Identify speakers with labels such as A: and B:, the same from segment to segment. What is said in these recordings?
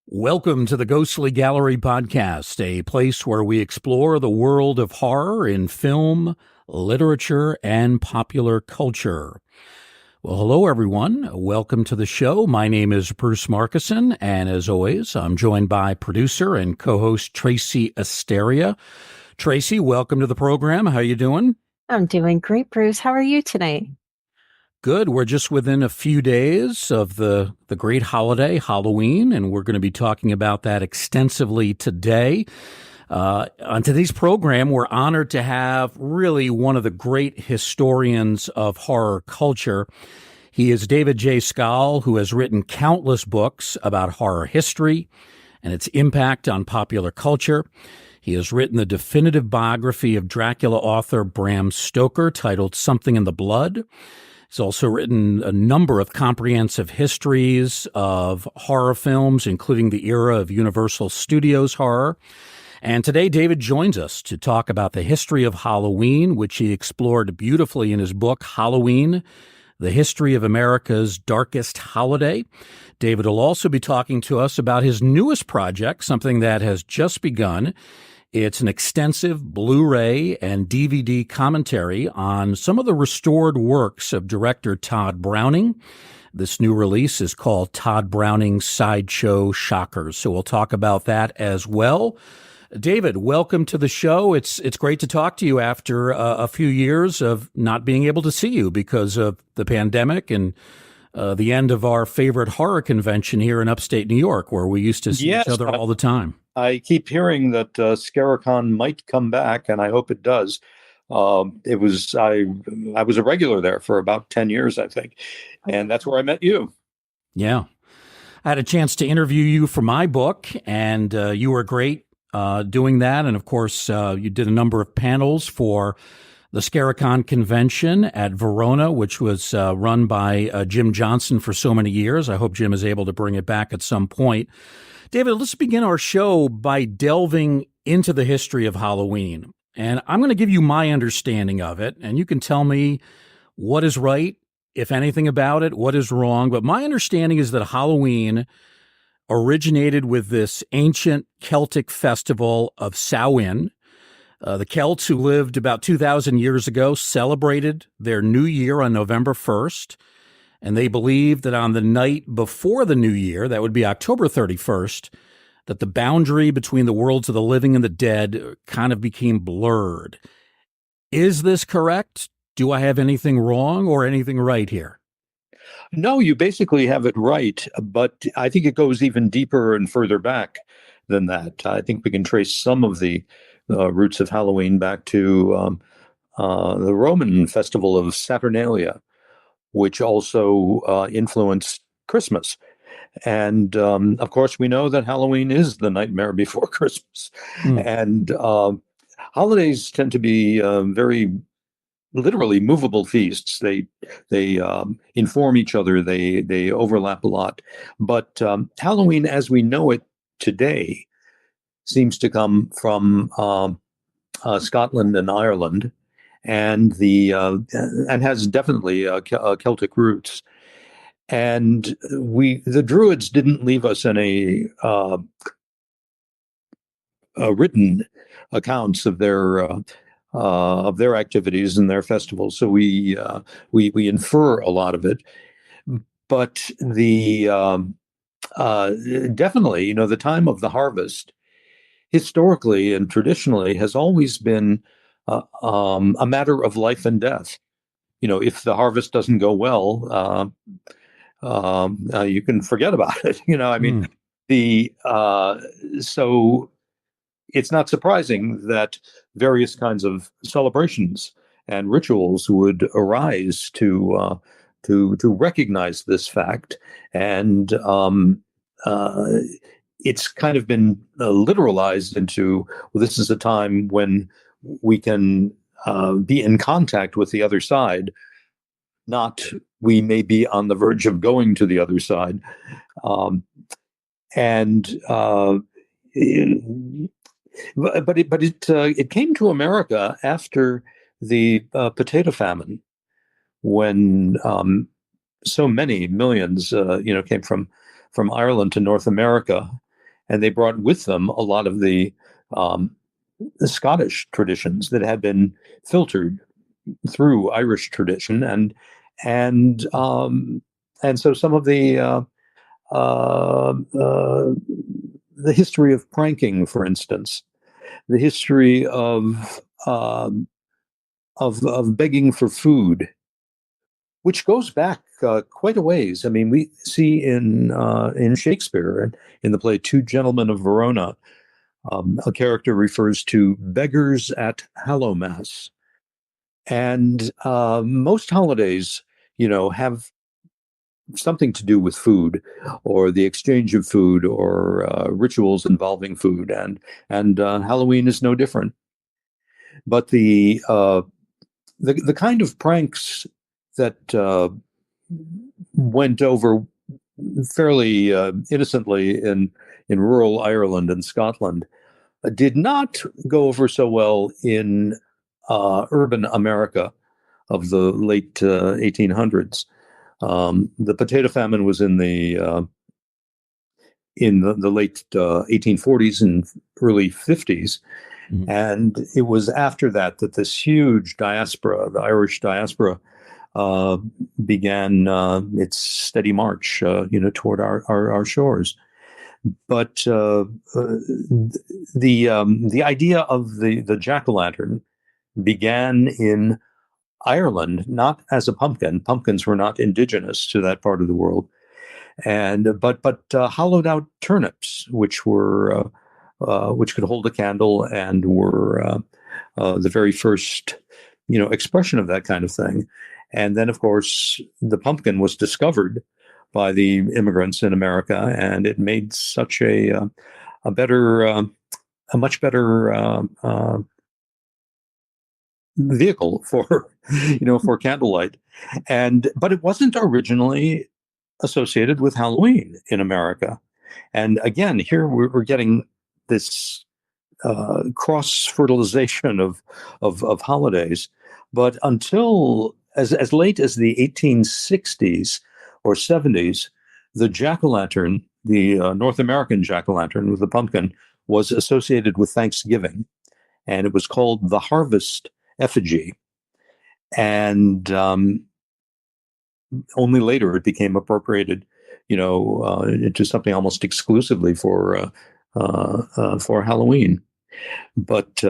A: Welcome to the Ghostly Gallery Podcast, a place where we explore the world of horror in film, literature, and popular culture. Well, hello, everyone. Welcome to the show. My name is Bruce Markison, and as always, I'm joined by producer and co-host Tracy Asteria. Tracy, welcome to the program. How you doing?
B: I'm doing great, Bruce. How are you today?
A: Good. We're just within a few days of the great holiday, Halloween, and we're going to be talking about that extensively today. On today's program, we're honored to have really one of the great historians of horror culture. He is David J. Skal, who has written countless books about horror history and its impact on popular culture. He has written the definitive biography of Dracula author Bram Stoker titled Something in the Blood. He's also written a number of comprehensive histories of horror films, including the era of Universal Studios horror. And today, David joins us to talk about the history of Halloween, which he explored beautifully in his book, Halloween, The History of America's Darkest Holiday. David will also be talking to us about his newest project, something that has just begun. It's an extensive Blu-ray and DVD commentary on some of the restored works of director Todd Browning. This new release is called Todd Browning's Sideshow Shockers. So we'll talk about that as well. David, welcome to the show. It's great to talk to you after a few years of not being able to see you because of the pandemic and the end of our favorite horror convention here in upstate New York, where we used to see each other all the time.
C: I keep hearing that Scaricon might come back, and I hope it does. I was a regular there for about 10 years, I think, and that's where I met you.
A: Yeah. I had a chance to interview you for my book, and you were great doing that. And, of course, you did a number of panels for the Scaricon convention at Verona, which was run by Jim Johnson for so many years. I hope Jim is able to bring it back at some point. David, let's begin our show by delving into the history of Halloween. And I'm going to give you my understanding of it, and you can tell me what is right, if anything about it, what is wrong. But my understanding is that Halloween originated with this ancient Celtic festival of Samhain. The Celts, who lived about 2,000 years ago, celebrated their new year on November 1st. And they believed that on the night before the new year, that would be October 31st, that the boundary between the worlds of the living and the dead kind of became blurred. Is this correct? Do I have anything wrong or anything right here?
C: No, you basically have it right, but I think it goes even deeper and further back than that. I think we can trace some of the roots of Halloween back to the Roman festival of Saturnalia, which also influenced Christmas. And, of course, we know that Halloween is the nightmare before Christmas. And holidays tend to be very literally movable feasts. They inform each other. They overlap a lot. But Halloween, as we know it today, seems to come from Scotland and Ireland, and has definitely Celtic roots. And the Druids didn't leave us any written accounts of their activities and their festivals. So we infer a lot of it. But definitely, the time of the harvest, historically and traditionally, has always been a matter of life and death. If the harvest doesn't go well, you can forget about it. So it's not surprising that various kinds of celebrations and rituals would arise to recognize this fact, and it's kind of been literalized into, well, this is a time when we can be in contact with the other side, not we may be on the verge of going to the other side. It came to America after the potato famine, when so many millions came from Ireland to North America, and they brought with them a lot of the Scottish traditions that had been filtered through Irish tradition, and so some of uh, the history of pranking, for instance, the history of begging for food, which goes back quite a ways. I mean, we see in Shakespeare, in the play Two Gentlemen of Verona, a character refers to beggars at Hallowmass. And most holidays, have something to do with food, or the exchange of food, or rituals involving food, and Halloween is no different. But the kind of pranks that went over fairly innocently in rural Ireland and Scotland did not go over so well in urban America of the late 1800s. The potato famine was in the late 1840s and early 50s. Mm-hmm. And it was after that this huge diaspora, the Irish diaspora, began its steady march, toward our shores. But the idea of the jack-o'-lantern began in Ireland, not as a pumpkin. Pumpkins were not indigenous to that part of the world, but hollowed out turnips, which could hold a candle and were the very first expression of that kind of thing. And then, of course, the pumpkin was discovered by the immigrants in America, and it made such a much better vehicle for for candlelight. But it wasn't originally associated with Halloween in America. And again, here we're getting this cross fertilization of holidays. But until as late as the 1860s or 70s, the jack-o'-lantern, the North American jack-o'-lantern with the pumpkin, was associated with Thanksgiving, and it was called the harvest effigy. And only later it became appropriated, into something almost exclusively for Halloween. But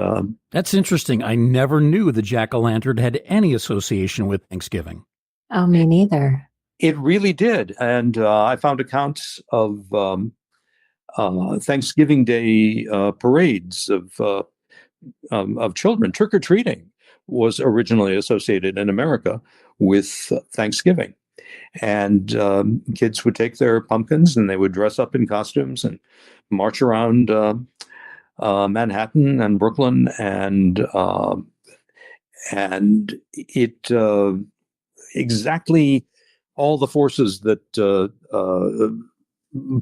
A: that's interesting. I never knew the jack-o'-lantern had any association with Thanksgiving.
B: Oh, me neither.
C: It really did, and I found accounts of Thanksgiving Day parades of children. Trick-or-treating was originally associated in America with Thanksgiving, and kids would take their pumpkins and they would dress up in costumes and march around Manhattan and Brooklyn, and it exactly all the forces that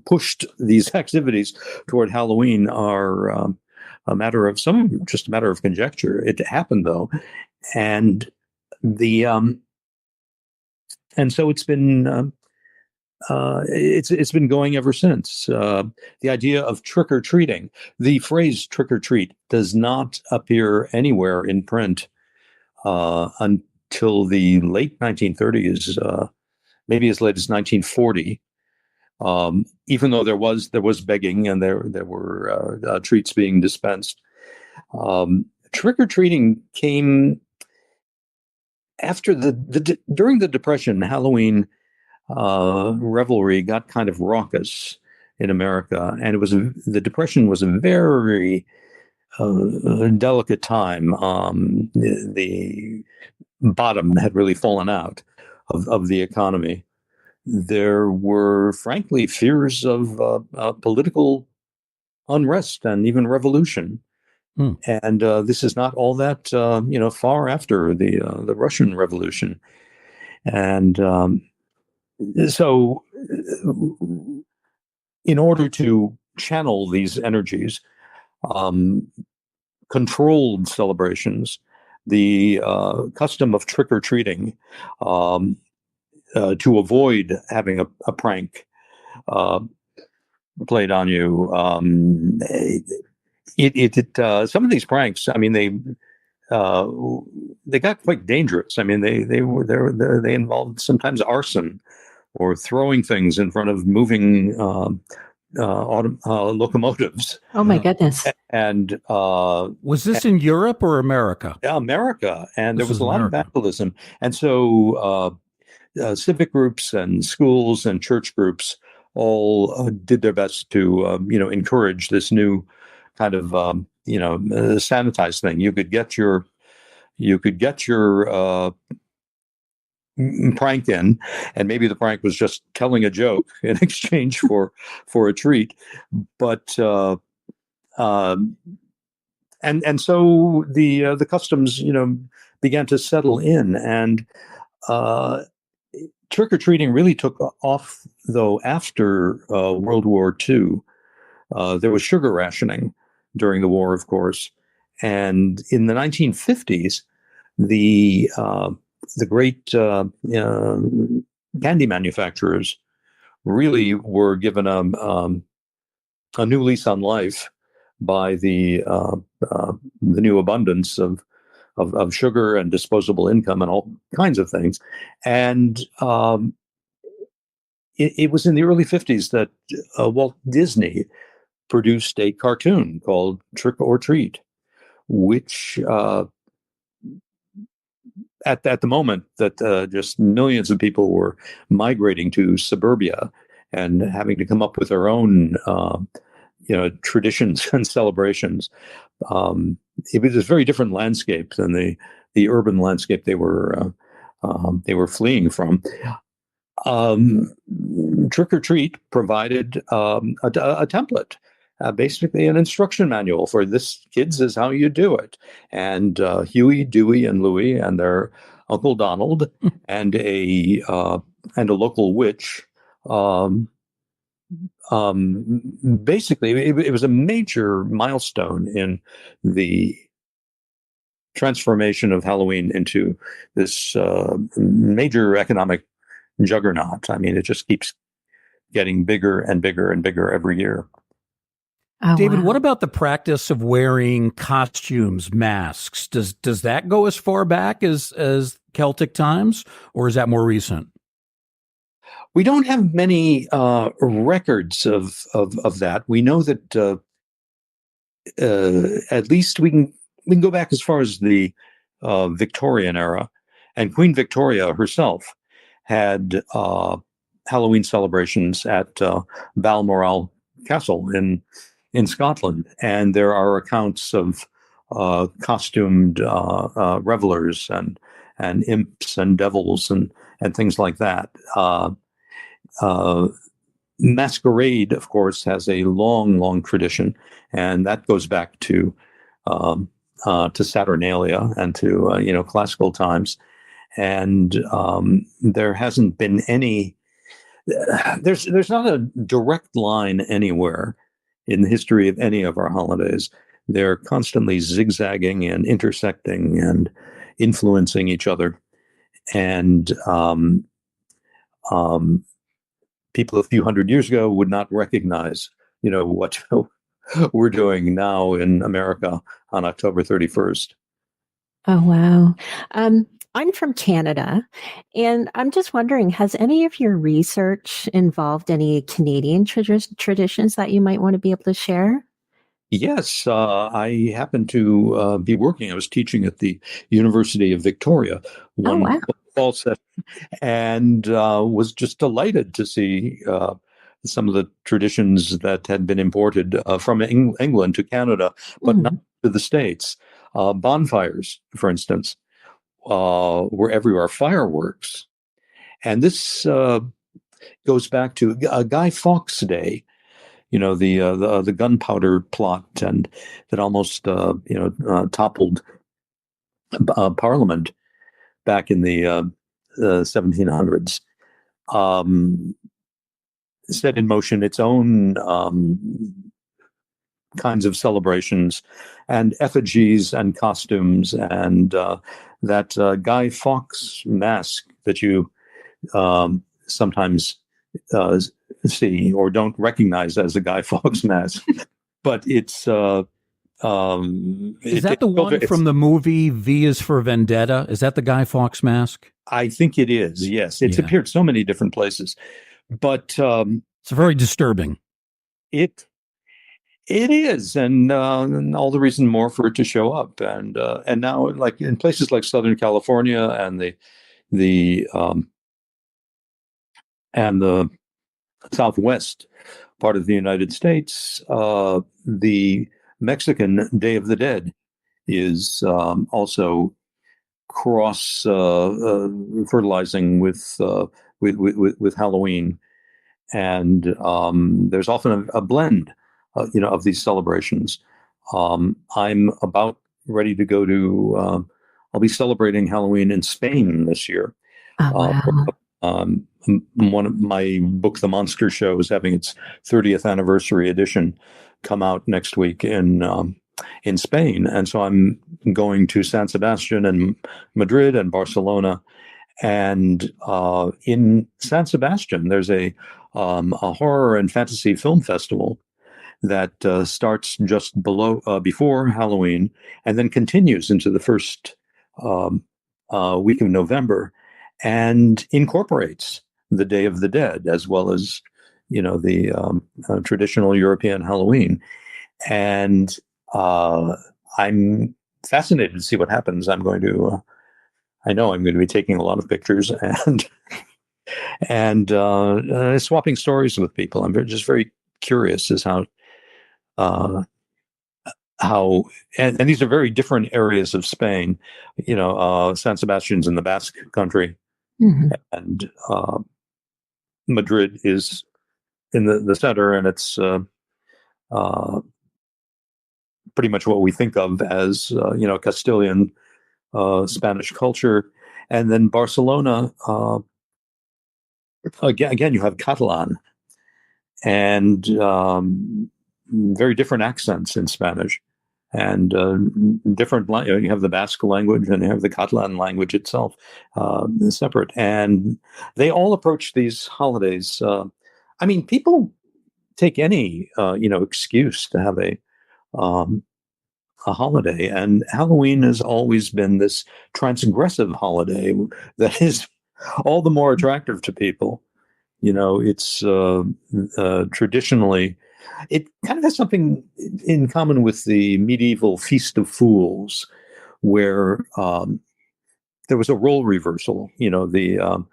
C: pushed these activities toward Halloween are just a matter of conjecture. It happened though, and so it's been it's been going ever since. The idea of trick or treating, the phrase trick or treat, does not appear anywhere in print until the late 1930s, maybe as late as 1940. Even though there was begging and there were treats being dispensed, trick or treating came after during the Depression. Halloween revelry got kind of raucous in America, and the Depression was a very delicate time. The bottom had really fallen out of the economy. There were, frankly, fears of political unrest and even revolution. And this is not all that far after the Russian Revolution, and so in order to channel these energies, controlled celebrations, the custom of trick or treating, to avoid having a prank, played on you. Some of these pranks, I mean, uh, they got quite dangerous. I mean, they involved sometimes arson or throwing things in front of moving locomotives.
B: Oh my goodness.
C: And
A: Was this in Europe or America?
C: America, and there
A: This
C: was
A: was
C: a lot of
A: America.
C: vandalism, and so civic groups and schools and church groups all did their best to encourage this new kind of sanitized thing. You could get your prank in, and maybe the prank was just telling a joke in exchange for a treat, but um, and so the customs began to settle in, and uh, trick or treating really took off though after World War II. There was sugar rationing during the war, of course, and in the 1950s, the the great candy manufacturers really were given a new lease on life by the new abundance of sugar and disposable income and all kinds of things. And it was in the early 50s that Walt Disney produced a cartoon called Trick or Treat, which at the moment that just millions of people were migrating to suburbia and having to come up with their own traditions and celebrations. It was a very different landscape than the urban landscape they were fleeing from. Trick or Treat provided a template, basically an instruction manual for this. Kids, is how you do it. And Huey, Dewey, and Louie, and their Uncle Donald, and a local witch. Basically, it was a major milestone in the transformation of Halloween into this major economic juggernaut. I mean, it just keeps getting bigger and bigger and bigger every year.
B: Oh,
A: David,
B: wow.
A: what about the practice of wearing costumes, masks? Does that go as far back as Celtic times, or is that more recent?
C: We don't have many records of that. We know that at least we can go back as far as the Victorian era, and Queen Victoria herself had Halloween celebrations at Balmoral Castle in Scotland, and there are accounts of costumed revelers and imps and devils and things like that. Uh, Masquerade, of course, has a long, long tradition, and that goes back to Saturnalia and to classical times. And there hasn't been any. There's not a direct line anywhere in the history of any of our holidays. They're constantly zigzagging and intersecting and influencing each other. And people a few hundred years ago would not recognize, what we're doing now in America on October 31st.
B: Oh, wow. I'm from Canada, and I'm just wondering, has any of your research involved any Canadian traditions that you might want to be able to share?
C: Yes, I happened to be working. I was teaching at the University of Victoria
B: Oh,
C: one
B: wow.
C: fall session, and was just delighted to see some of the traditions that had been imported from England to Canada, but not to the States. Bonfires, for instance, were everywhere. Fireworks, and this goes back to Guy Fawkes Day. The gunpowder plot, and that almost toppled Parliament back in the 1700s. Set in motion its own kinds of celebrations and effigies and costumes, and that Guy Fawkes mask that you sometimes uh, see or don't recognize as a Guy Fawkes mask. But it's
A: Is that the one from the movie V is for Vendetta? Is that the Guy Fawkes mask?
C: I think it is. Yes, it's appeared so many different places, but
A: it's very disturbing.
C: It is, and all the reason more for it to show up, and now, like in places like Southern California and the Southwest part of the United States, the Mexican Day of the Dead is also cross fertilizing with Halloween, and there's often a blend, of these celebrations. I'm about ready to go to. I'll be celebrating Halloween in Spain this year.
B: Oh, wow.
C: One of my book, The Monster Show, is having its 30th anniversary edition come out next week in Spain, and so I'm going to San Sebastian and Madrid and Barcelona. And in San Sebastian, there's a horror and fantasy film festival that starts just before Halloween and then continues into the first week of November, and incorporates the Day of the Dead as well as the traditional European Halloween. And I'm fascinated to see what happens. I know I'm going to be taking a lot of pictures and swapping stories with people. I'm just very curious as how and these are very different areas of Spain. San Sebastian's in the Basque country, and Madrid is in the center, and it's pretty much what we think of as Castilian Spanish culture. And then Barcelona, again, you have Catalan, and very different accents in Spanish, and different. You have the Basque language, and you have the Catalan language itself, separate. And they all approach these holidays. People take any excuse to have a holiday, and Halloween has always been this transgressive holiday that is all the more attractive to people. It's traditionally, it kind of has something in common with the medieval Feast of Fools, where there was a role reversal. The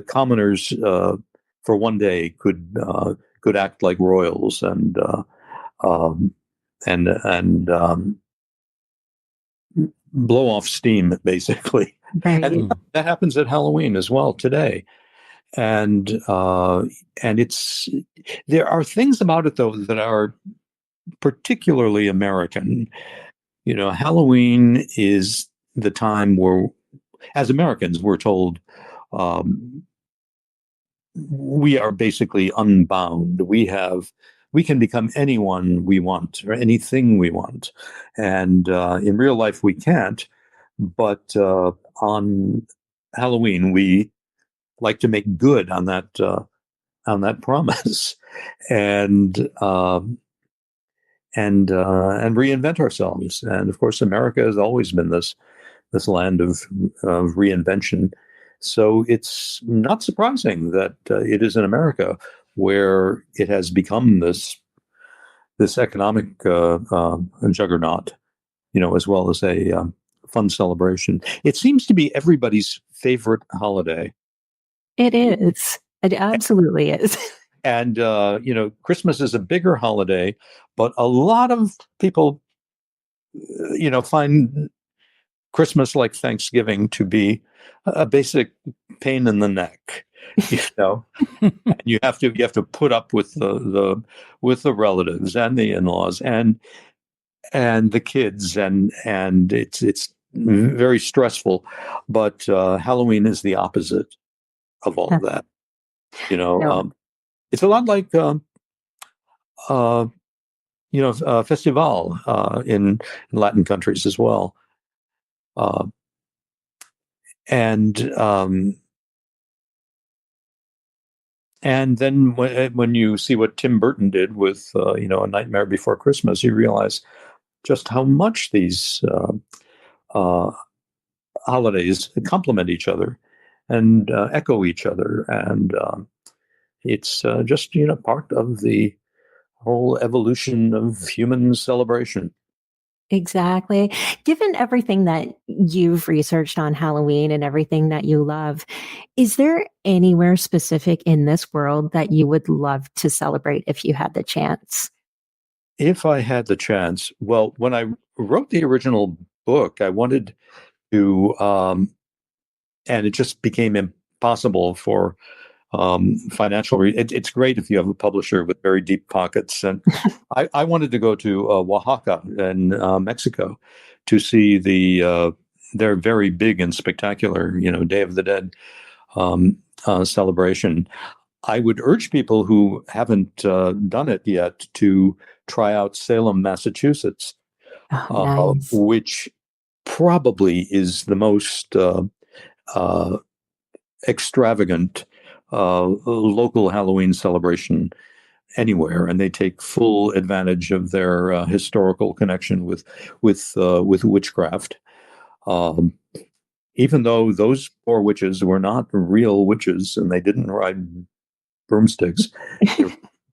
C: commoners for one day could act like royals and blow off steam, basically.
B: Right.
C: And that happens at Halloween as well today. And there are things about it, though, that are particularly American. Halloween is the time where, as Americans, we're told we are basically unbound. We can become anyone we want or anything we want, and in real life we can't. But on Halloween, we like to make good on that promise, and reinvent ourselves. And of course, America has always been this land of reinvention. So it's not surprising that it is in America where it has become this economic juggernaut, as well as a fun celebration. It seems to be everybody's favorite holiday.
B: It is. It absolutely is.
C: And, Christmas is a bigger holiday, but a lot of people, find Christmas, like Thanksgiving, to be a basic pain in the neck. And you have to put up with the relatives and the in-laws and the kids, and it's very stressful. But Halloween is the opposite of all of that. It's a lot like festival in Latin countries as well. And And then when you see what Tim Burton did with A Nightmare Before Christmas, you realize just how much these uh, holidays complement each other and echo each other, and it's just part of the whole evolution of human celebration.
B: Exactly. Given everything that you've researched on Halloween and everything that you love, is there anywhere specific in this world that you would love to celebrate if you had the chance?
C: If I had the chance, well, when I wrote the original book, I wanted to, and it just became impossible for financial. It's great if you have a publisher with very deep pockets, and I wanted to go to Oaxaca in Mexico to see their very big and spectacular, Day of the Dead celebration. I would urge people who haven't done it yet to try out Salem, Massachusetts,
B: Oh, nice.
C: which probably is the most uh, extravagant local Halloween celebration anywhere, and they take full advantage of their historical connection with witchcraft. Um, Even though those poor witches were not real witches and they didn't ride broomsticks,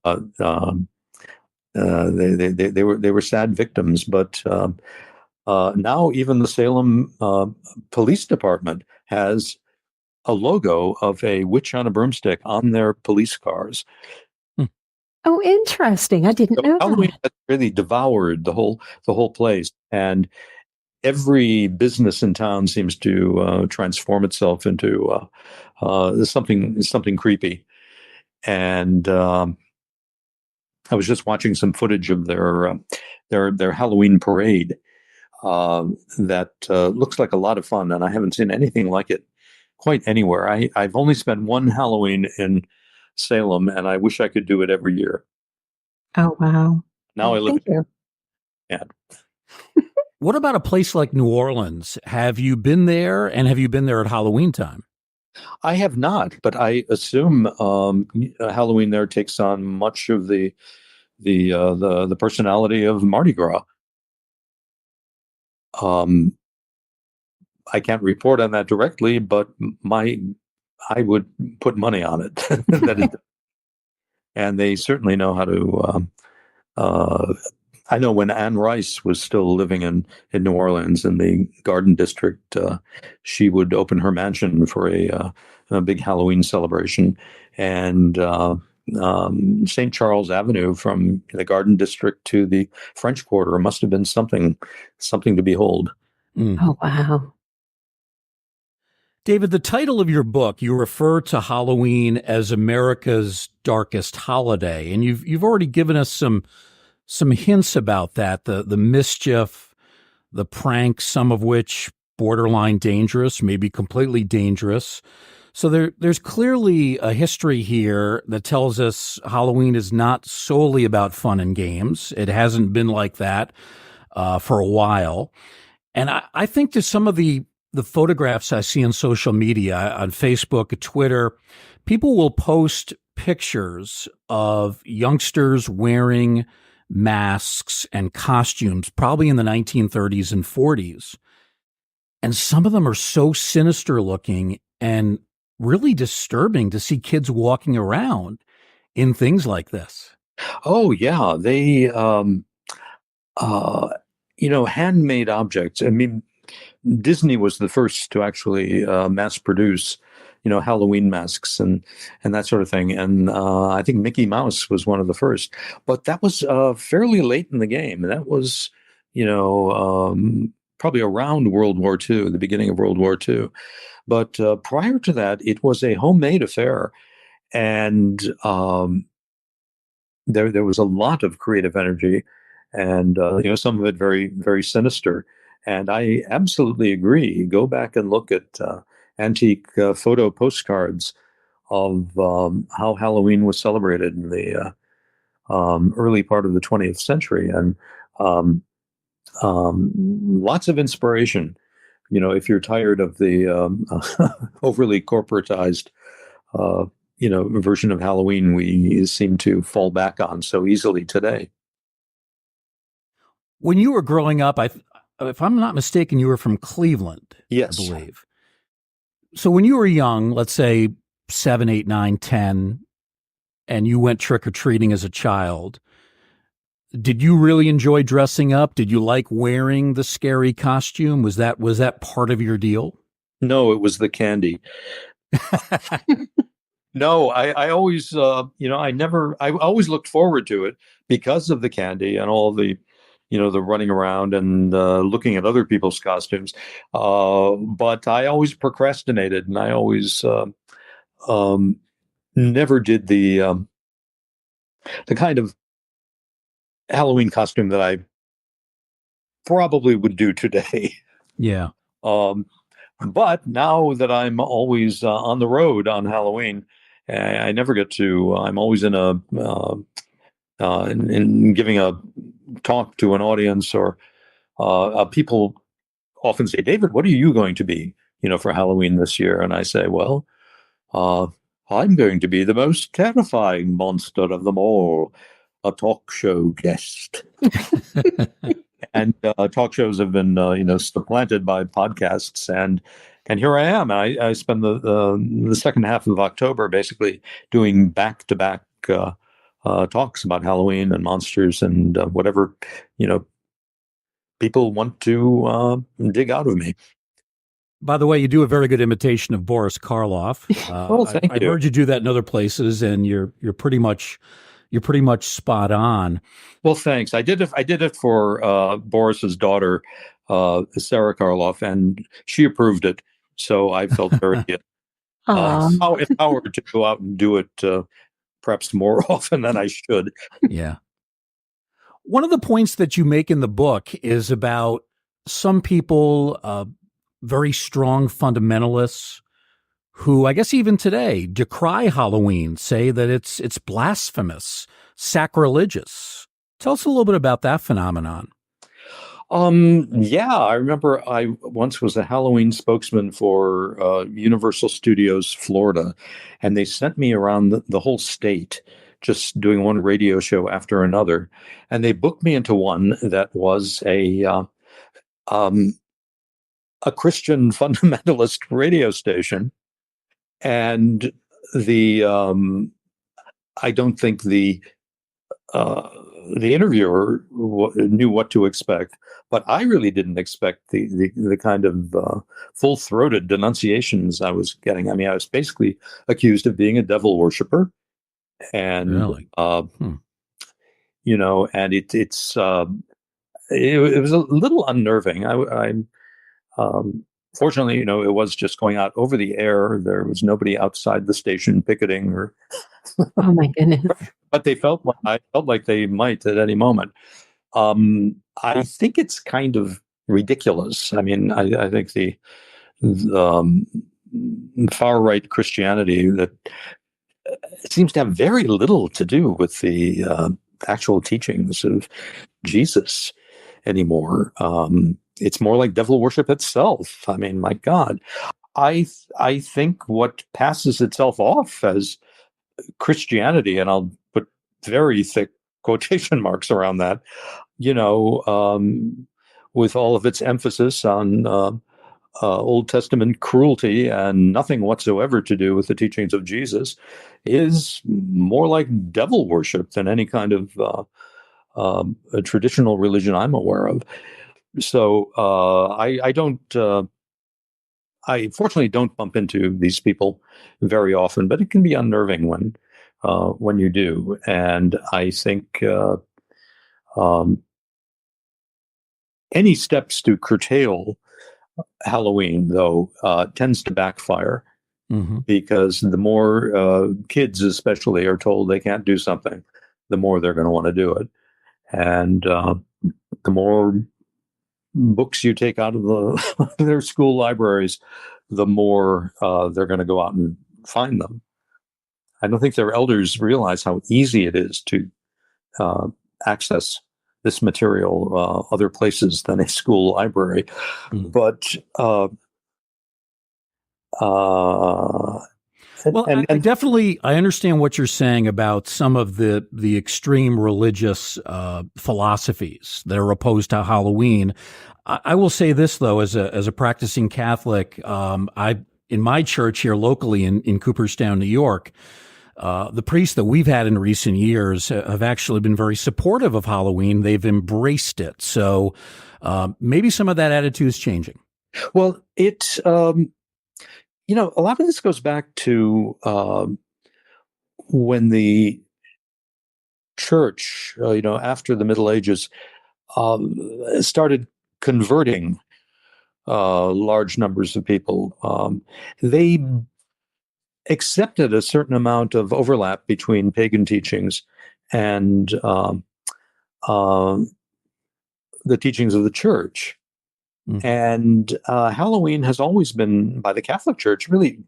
C: uh, um, they were sad victims. But now even the Salem Police Department has a logo of a witch on a broomstick on their police cars.
B: Oh, interesting. I didn't
C: So
B: know
C: Halloween
B: that.
C: has really devoured the whole place, and every business in town seems to transform itself into something creepy. And I was just watching some footage of their Halloween parade that looks like a lot of fun, and I haven't seen anything like it quite anywhere. I've only spent one Halloween in Salem, and I wish I could do it every year.
B: Oh, wow.
C: Now I live
B: Thank you.
C: in
A: What about a place like New Orleans? Have you been there, and have you been there at Halloween time?
C: I have not, but I assume Halloween there takes on much of the personality of Mardi Gras. Um, I can't report on that directly, but I would put money on it that it, and they certainly know how to. I know when Anne Rice was still living in New Orleans in the Garden District, she would open her mansion for a big Halloween celebration, and St. Charles Avenue from the Garden District to the French Quarter must have been something to behold.
B: Oh, wow.
A: David, the title of your book, you refer to Halloween as America's darkest holiday, and you've already given us some hints about that, the mischief, the pranks, some of which borderline dangerous, maybe completely dangerous. So there's clearly a history here that tells us Halloween is not solely about fun and games. It hasn't been like that for a while. And I think that some of the photographs I see on social media, on Facebook, Twitter, people will post pictures of youngsters wearing masks and costumes, probably in the 1930s and 40s. And some of them are so sinister looking and really disturbing to see kids walking around in things like this.
C: Oh yeah, they uh, handmade objects. I mean, Disney was the first to actually mass produce, Halloween masks and that sort of thing. And I think Mickey Mouse was one of the first, but that was fairly late in the game. That was, probably around World War II, the beginning of World War II. But prior to that, it was a homemade affair, and there was a lot of creative energy, and some of it very very sinister. And I absolutely agree. Go back and look at antique photo postcards of how Halloween was celebrated in the early part of the 20th century, and um, lots of inspiration. If you're tired of the overly corporatized, version of Halloween we seem to fall back on so easily today.
A: When you were growing up, if I'm not mistaken, you were from Cleveland,
C: Yes.
A: I believe. So when you were young, let's say 7, 8, 9, 10, and you went trick-or-treating as a child, did you really enjoy dressing up? Did you like wearing the scary costume? Was that part of your deal?
C: No, it was the candy. No, I always, I always looked forward to it because of the candy and all the, the running around and looking at other people's costumes. But I always procrastinated, and I always never did the kind of Halloween costume that I probably would do today.
A: Yeah.
C: But now that I'm always on the road on Halloween, I never get to. I'm always in in giving a talk to an audience, or people often say, "David, what are you going to be, for Halloween this year?" And I say, "Well, I'm going to be the most terrifying monster of them all, a talk show guest." And talk shows have been, supplanted by podcasts, and here I am. I spend the second half of October basically doing back-to-back talks about Halloween and monsters and whatever people want to dig out of me.
A: By the way, you do a very good imitation of Boris Karloff.
C: Well, thank you.
A: I've heard you do that in other places, and you're pretty much spot on.
C: Well, thanks. I did it for Boris's daughter, Sarah Karloff, and she approved it. So I felt very empowered to go out and do it perhaps more often than I should.
A: Yeah. One of the points that you make in the book is about some people, very strong fundamentalists, who I guess even today decry Halloween, say that it's blasphemous, sacrilegious. Tell us a little bit about that phenomenon.
C: Yeah, I remember I once was a Halloween spokesman for Universal Studios Florida, and they sent me around the whole state, just doing one radio show after another. And they booked me into one that was a Christian fundamentalist radio station. And I don't think the interviewer knew what to expect, but I really didn't expect the kind of full-throated denunciations I was getting. I mean, I was basically accused of being a devil worshiper, and
A: Really?
C: and it was a little unnerving. Fortunately, it was just going out over the air. There was nobody outside the station picketing, or
B: oh my goodness.
C: But I felt like they might at any moment. I think it's kind of ridiculous. I mean, I think the far right Christianity that seems to have very little to do with the actual teachings of Jesus anymore. It's more like devil worship itself. I mean, my God, I think what passes itself off as Christianity, and I'll put very thick quotation marks around that, with all of its emphasis on Old Testament cruelty and nothing whatsoever to do with the teachings of Jesus, is more like devil worship than any kind of a traditional religion I'm aware of. So I don't. I fortunately don't bump into these people very often, but it can be unnerving when you do. And I think any steps to curtail Halloween, though, tends to backfire, because the more kids, especially, are told they can't do something, the more they're going to want to do it, and the more books you take out of their school libraries, the more they're going to go out and find them. I don't think their elders realize how easy it is to access this material other places than a school library. But
A: Well, I understand what you're saying about some of the extreme religious philosophies that are opposed to Halloween. I will say this though, as a practicing Catholic, in my church here locally in Cooperstown, New York, the priests that we've had in recent years have actually been very supportive of Halloween. They've embraced it. So maybe some of that attitude is changing.
C: Well, a lot of this goes back to when the church, after the Middle Ages, started converting large numbers of people. They accepted a certain amount of overlap between pagan teachings and the teachings of the church. Mm-hmm. And Halloween has always been, by the Catholic Church, really,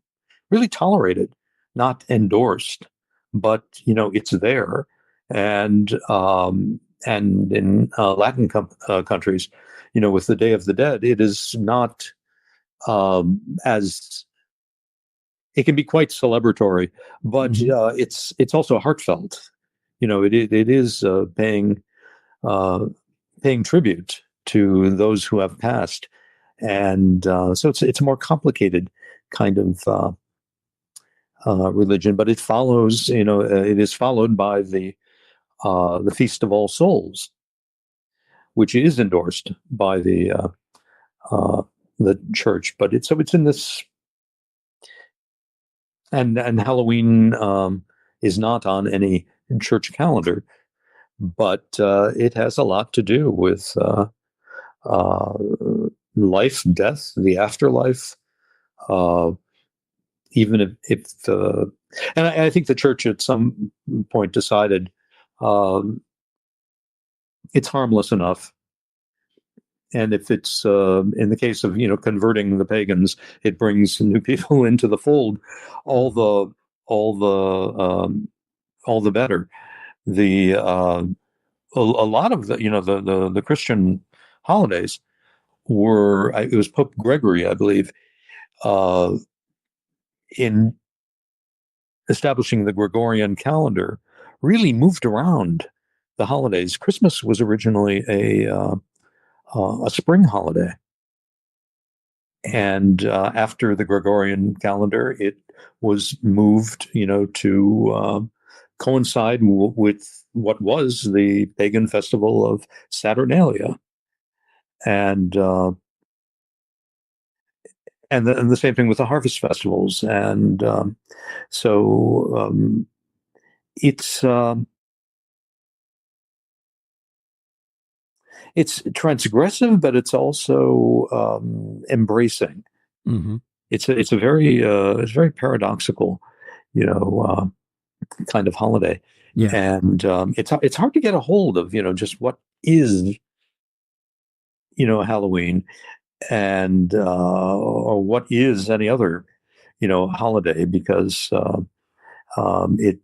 C: really tolerated, not endorsed, but it's there. And in Latin countries, with the Day of the Dead, it is not as it can be quite celebratory, but mm-hmm. It's also heartfelt. It is paying tribute to those who have passed, and so it's a more complicated kind of religion. But it follows, it is followed by the Feast of All Souls, which is endorsed by the church. But it's in this, and Halloween is not on any church calendar, but it has a lot to do with life, death, the afterlife. Even if and I think the church at some point decided it's harmless enough, and if it's in the case of converting the pagans, it brings new people into the fold, all the better. A lot of the Christian holidays were, it was Pope Gregory, I believe, in establishing the Gregorian calendar, really moved around the holidays. Christmas was originally a spring holiday, and after the Gregorian calendar, it was moved, to coincide with what was the pagan festival of Saturnalia, and the same thing with the harvest festivals, and so it's transgressive, but it's also embracing. Mm-hmm. It's a very paradoxical, kind of holiday. Yeah. And it's hard to get a hold of, just what is, Halloween, and or what is any other, holiday, because it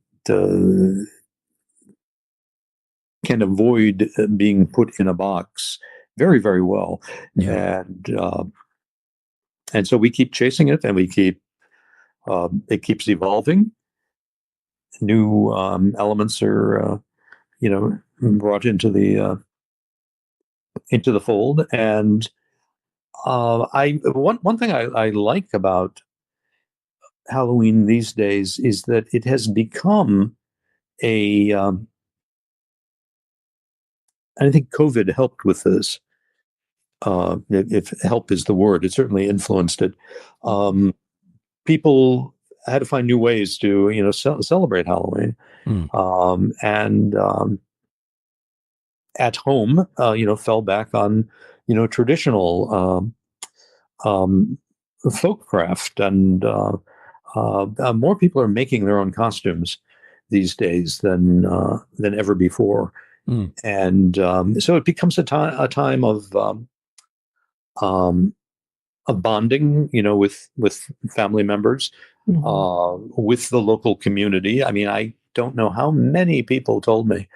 C: can avoid being put in a box very, very well. Yeah. And so we keep chasing it, and we keep it keeps evolving. New elements are brought into the fold, and one thing I like about Halloween these days is that it has become a I think COVID helped with this. If help is the word, it certainly influenced it. People had to find new ways to celebrate Halloween, and at home, fell back on traditional folk craft, and more people are making their own costumes these days than ever before, and so it becomes a time of bonding, with family members, with the local community. I mean, I don't know how many people told me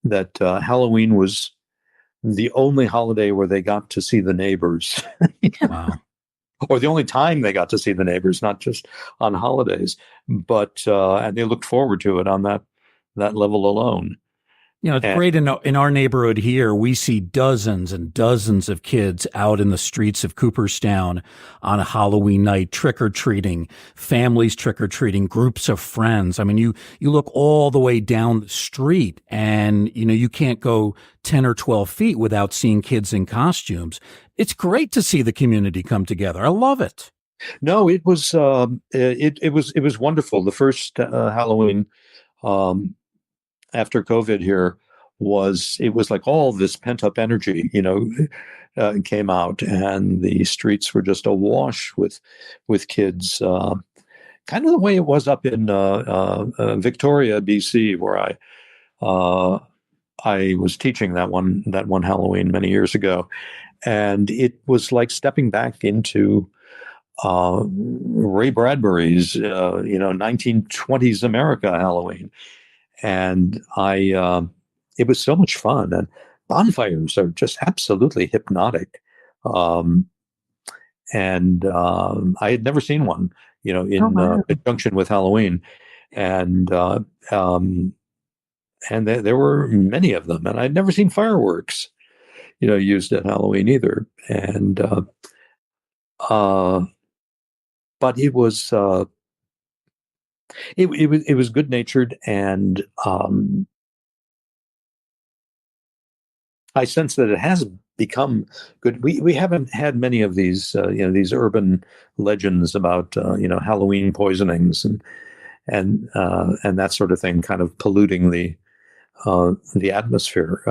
C: that Halloween was the only holiday where they got to see the neighbors.
A: Wow.
C: or the only time they got to see the neighbors, not just on holidays. But and they looked forward to it on that level alone.
A: It's
C: And
A: great in our neighborhood here. We see dozens and dozens of kids out in the streets of Cooperstown on a Halloween night, trick or treating, families trick or treating, groups of friends. I mean, you look all the way down the street and, you can't go 10 or 12 feet without seeing kids in costumes. It's great to see the community come together. I love it.
C: no, it was it was wonderful. The first Halloween after COVID here it was like all this pent up energy, came out, and the streets were just awash with kids, kind of the way it was up in Victoria, BC, where I was teaching that one Halloween many years ago, and it was like stepping back into Ray Bradbury's 1920s America Halloween. And it was so much fun, and bonfires are just absolutely hypnotic. And I had never seen one, in conjunction with Halloween, and there were many of them, and I'd never seen fireworks, used at Halloween either. And but it was. It was good natured, and I sense that it has become good. We haven't had many of these these urban legends about Halloween poisonings and that sort of thing, kind of polluting the atmosphere.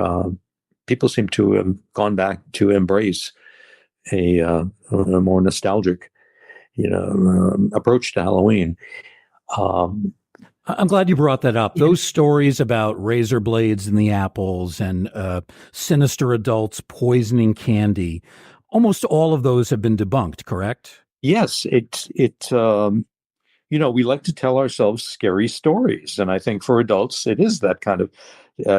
C: People seem to have gone back to embrace a more nostalgic approach to Halloween.
A: I'm glad you brought that up. Those stories about razor blades in the apples and sinister adults poisoning candy, almost all of those have been debunked, correct?
C: Yes, we like to tell ourselves scary stories, and I think for adults it is that kind of,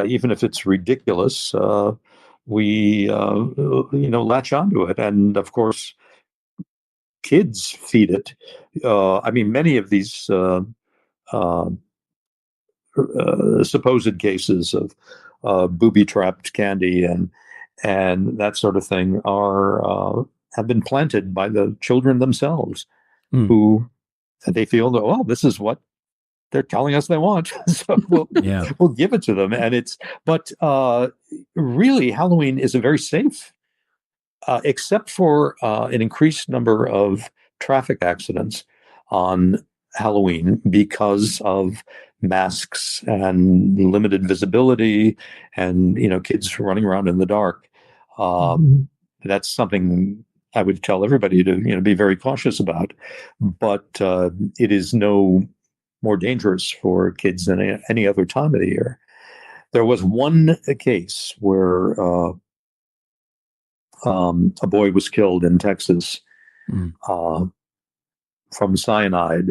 C: even if it's ridiculous, we latch onto it, and of course kids feed it. I mean, many of these supposed cases of booby-trapped candy and that sort of thing have been planted by the children themselves, who they feel that, well, this is what they're telling us they want, so we'll give it to them. And but really, Halloween is a very safe, except for an increased number of traffic accidents on Halloween because of masks and limited visibility, and kids running around in the dark. That's something I would tell everybody to be very cautious about. But it is no more dangerous for kids than any other time of the year. There was one case where a boy was killed in Texas from cyanide,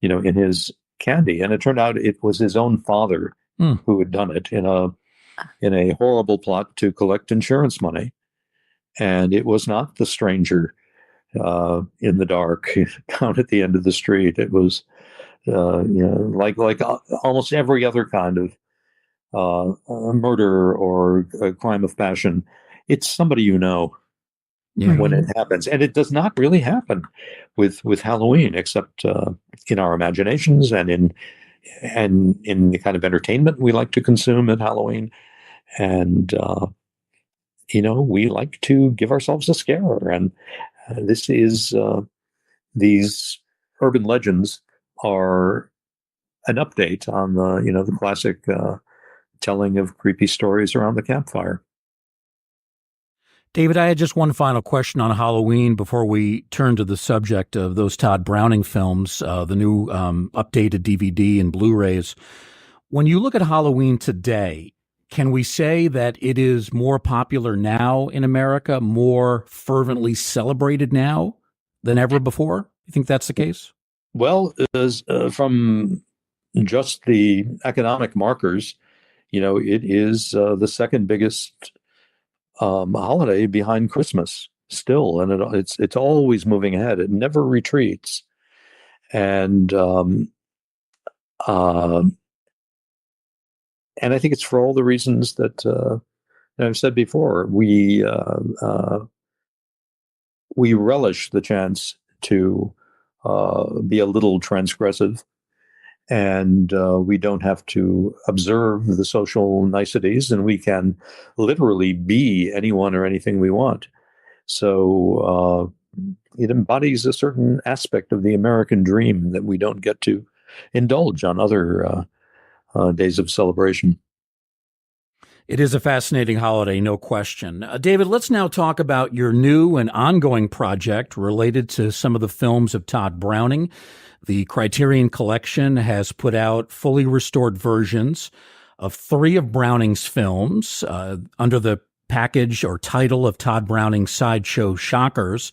C: in his candy, and it turned out it was his own father who had done it in a horrible plot to collect insurance money. And it was not the stranger in the dark down at the end of the street. It was like almost every other kind of murder or a crime of passion. It's somebody when it happens, and it does not really happen with Halloween, except in our imaginations and in the kind of entertainment we like to consume at Halloween. And we like to give ourselves a scare, and this is these urban legends are an update on the classic telling of creepy stories around the campfire.
A: David, I had just one final question on Halloween before we turn to the subject of those Todd Browning films, the new updated DVD and Blu-rays. When you look at Halloween today, can we say that it is more popular now in America, more fervently celebrated now than ever before? You think that's the case?
C: Well, from just the economic markers, it is the second biggest holiday behind Christmas. still, and it's always moving ahead. It never retreats, and uh, and I think it's for all the reasons that I've said before. We relish the chance to be a little transgressive, and we don't have to observe the social niceties, and we can literally be anyone or anything we want. So it embodies a certain aspect of the American dream that we don't get to indulge on other days of celebration.
A: It is a fascinating holiday, no question. David, let's now talk about your new and ongoing project related to some of the films of Todd Browning. The Criterion Collection has put out fully restored versions of 3 of Browning's films under the package or title of Todd Browning's Sideshow Shockers.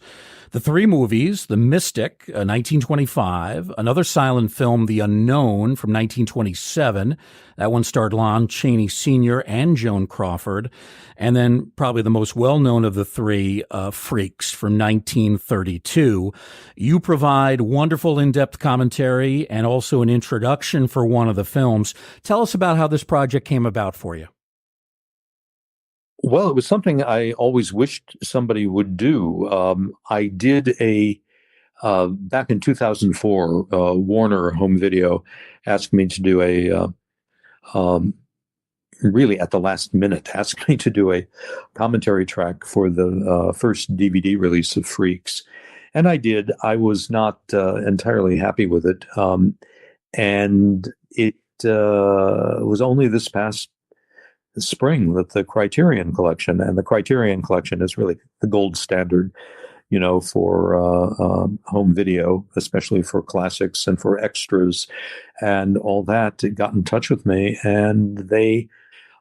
A: The 3 movies, The Mystic, 1925, another silent film, The Unknown, from 1927. That one starred Lon Chaney Sr. and Joan Crawford. And then probably the most well-known of the 3, Freaks, from 1932. You provide wonderful in-depth commentary and also an introduction for one of the films. Tell us about how this project came about for you.
C: Well, it was something I always wished somebody would do. I did back in 2004, Warner Home Video asked me to do really at the last minute, asked me to do a commentary track for the first DVD release of Freaks. And I did. I was not entirely happy with it. And it was only this past spring that the Criterion Collection, and the Criterion Collection is really the gold standard, for home video, especially for classics and for extras and all that, got in touch with me, and they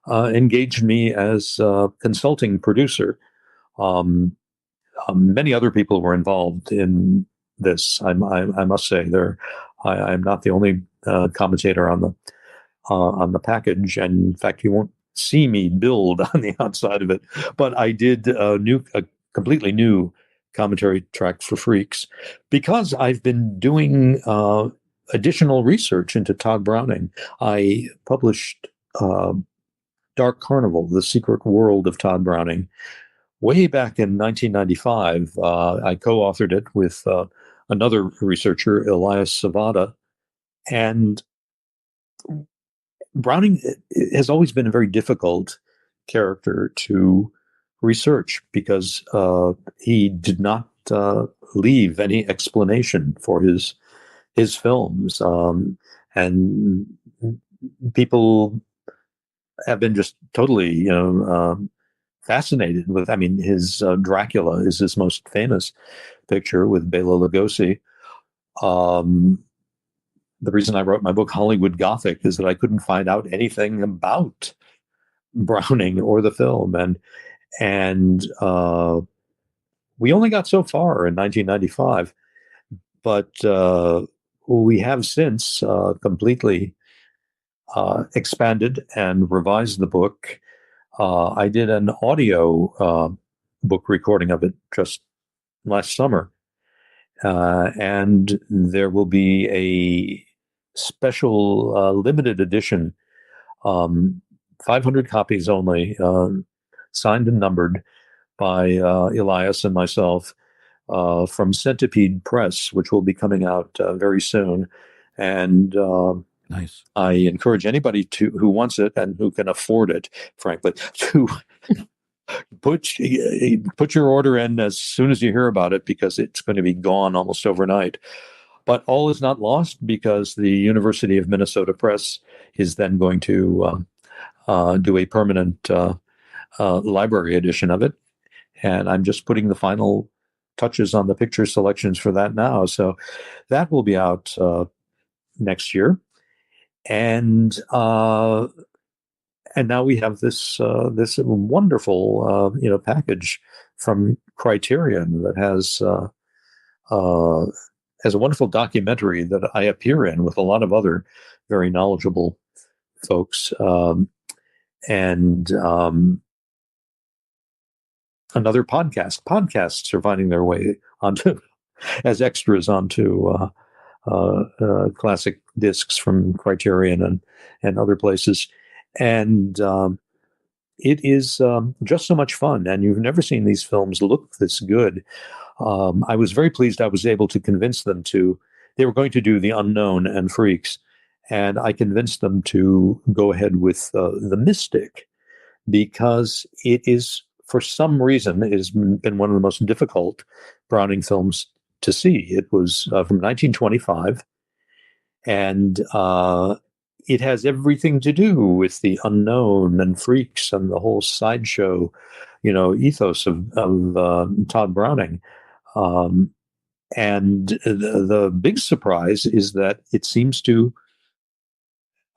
C: engaged me as a consulting producer. Many other people were involved in this. I must say, I'm not the only commentator on the package, and in fact, you won't see me build on the outside of it. But I did a completely new commentary track for Freaks because I've been doing additional research into Todd Browning. I published Dark Carnival: The Secret World of Todd Browning way back in 1995. I co-authored it with another researcher, Elias Savada, and Browning has always been a very difficult character to research because he did not leave any explanation for his films, and people have been just totally fascinated with. I mean, his Dracula is his most famous picture with Bela Lugosi. The reason I wrote my book, Hollywood Gothic, is that I couldn't find out anything about Browning or the film. And we only got so far in 1995, but we have since completely expanded and revised the book. I did an audio book recording of it just last summer. And there will be a special limited edition, 500 copies only, signed and numbered by Elias and myself, from Centipede Press, which will be coming out very soon. And
A: nice.
C: I encourage anybody who wants it and who can afford it, frankly, to put your order in as soon as you hear about it, because it's going to be gone almost overnight. But all is not lost, because the University of Minnesota Press is then going to do a permanent library edition of it. And I'm just putting the final touches on the picture selections for that now. So that will be out next year. And now we have this wonderful package from Criterion that has a wonderful documentary that I appear in with a lot of other very knowledgeable folks, and another podcast. Podcasts are finding their way onto as extras onto classic discs from Criterion and other places, and it is just so much fun. And you've never seen these films look this good. I was very pleased I was able to convince them to. They were going to do The Unknown and Freaks, and I convinced them to go ahead with The Mystic, because it is, for some reason, it has been one of the most difficult Browning films to see. It was from 1925, and it has everything to do with the unknown and freaks and the whole sideshow, ethos of Todd Browning. And the big surprise is that it seems to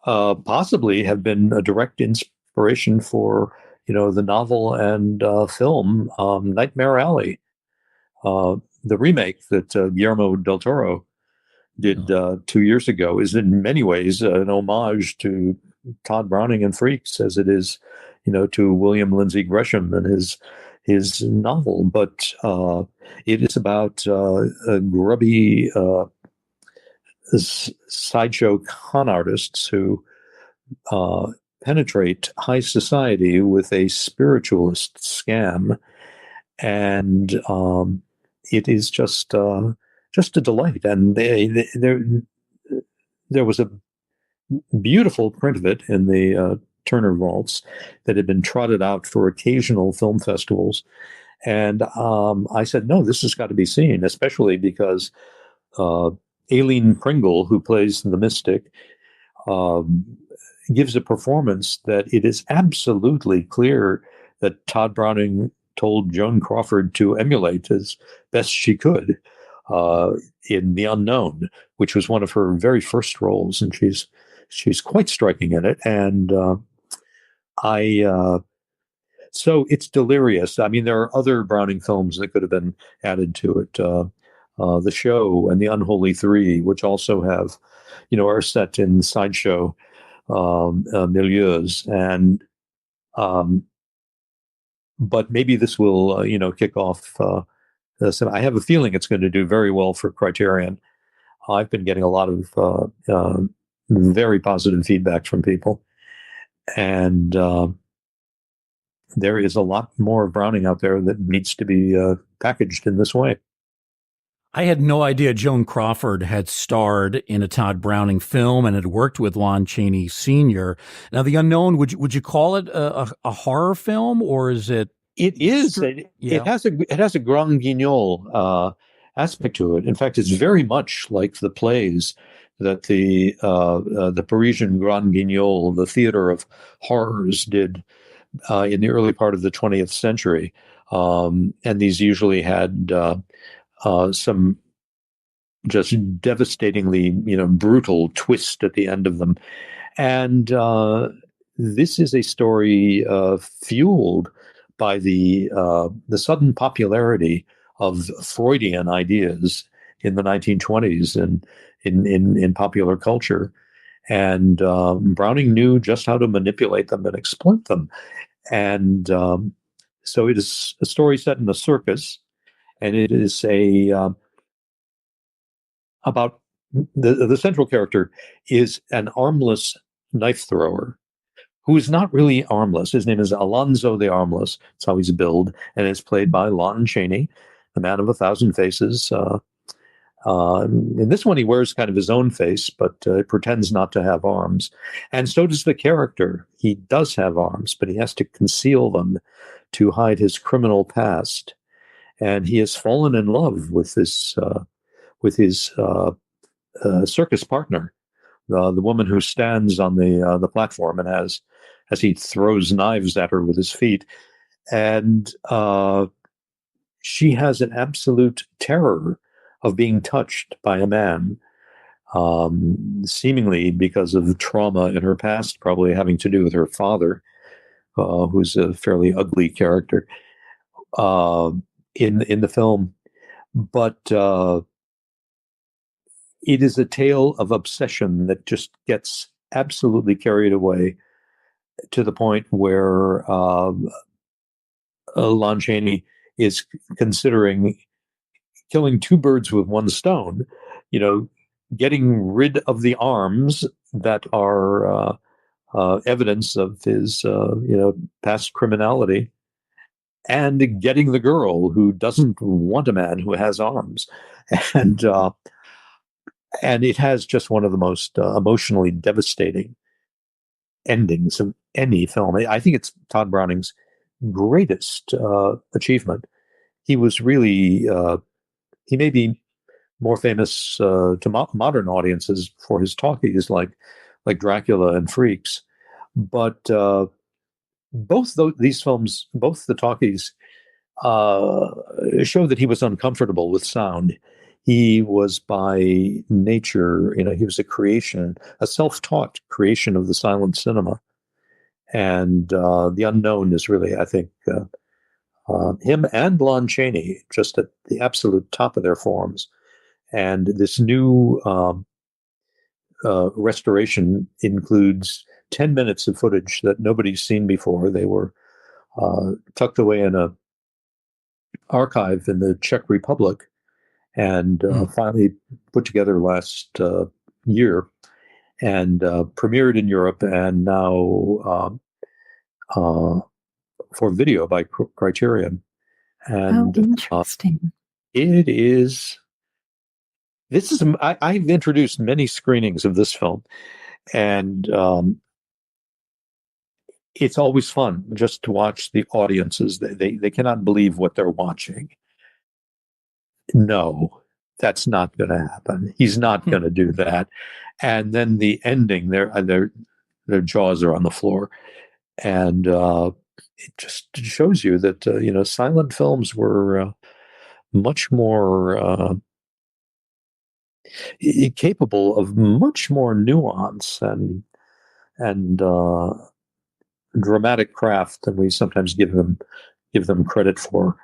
C: possibly have been a direct inspiration for, the novel and film Nightmare Alley, the remake that Guillermo del Toro did 2 years ago. Is in many ways an homage to Todd Browning and Freaks, as it is, to William Lindsay Gresham and his novel. But it is about a grubby sideshow con artists who penetrate high society with a spiritualist scam, and it is just a delight. And there was a beautiful print of it in the Turner vaults that had been trotted out for occasional film festivals. And I said, no, this has got to be seen, especially because Aileen Pringle, who plays the Mystic, gives a performance that it is absolutely clear that Todd Browning told Joan Crawford to emulate as best she could in The Unknown, which was one of her very first roles, and she's quite striking in it. And so it's delirious. I mean, there are other Browning films that could have been added to it. The Show and The Unholy Three, which also have, are set in sideshow milieus, and but maybe this will, kick off. I have a feeling it's going to do very well for Criterion. I've been getting a lot of very positive feedback from people, and there is a lot more of Browning out there that needs to be packaged in this way.
A: I had no idea Joan Crawford had starred in a Todd Browning film and had worked with Lon Chaney Sr. Now, The Unknown, would you call it a horror film, or is it?
C: It is. It has a Grand Guignol aspect to it. In fact, it's very much like the plays that the Parisian Grand Guignol, the theater of horrors, did in the early part of the 20th century. And these usually had some just devastatingly, brutal twist at the end of them. And this is a story fueled by the sudden popularity of Freudian ideas in the 1920s and in popular culture. And Browning knew just how to manipulate them and exploit them. And so it is a story set in a circus. And it is about the central character is an armless knife thrower who is not really armless. His name is Alonzo the Armless. That's how he's billed, and it's played by Lon Chaney, the man of 1,000 faces. In this one, he wears kind of his own face, but pretends not to have arms. And so does the character. He does have arms, but he has to conceal them to hide his criminal past. And he has fallen in love with this, with his circus partner, the woman who stands on the platform and as he throws knives at her with his feet, and she has an absolute terror of being touched by a man, seemingly because of trauma in her past, probably having to do with her father, who's a fairly ugly character in the film. But it is a tale of obsession that just gets absolutely carried away to the point where Lon Chaney is considering killing two birds with one stone, getting rid of the arms that are evidence of his, past criminality, and getting the girl who doesn't want a man who has arms. And and it has just one of the most emotionally devastating endings of any film. I think it's Todd Browning's greatest achievement. He was really, he may be more famous to modern audiences for his talkies like Dracula and Freaks, but these films, both the talkies, show that he was uncomfortable with sound. He was by nature, he was a self-taught creation of the silent cinema. And The Unknown is really, I think, him and Lon Chaney just at the absolute top of their forms. And this new restoration includes 10 minutes of footage that nobody's seen before. They were tucked away in a archive in the Czech Republic, and finally put together last year, and premiered in Europe, and now for video by Criterion. And
B: interesting.
C: It is. I've introduced many screenings of this film, and it's always fun just to watch the audiences. They cannot believe what they're watching. No, that's not going to happen. He's not going to do that. And then the ending, their jaws are on the floor, and it just shows you that silent films were much more capable of much more nuance and dramatic craft than we sometimes give them credit for.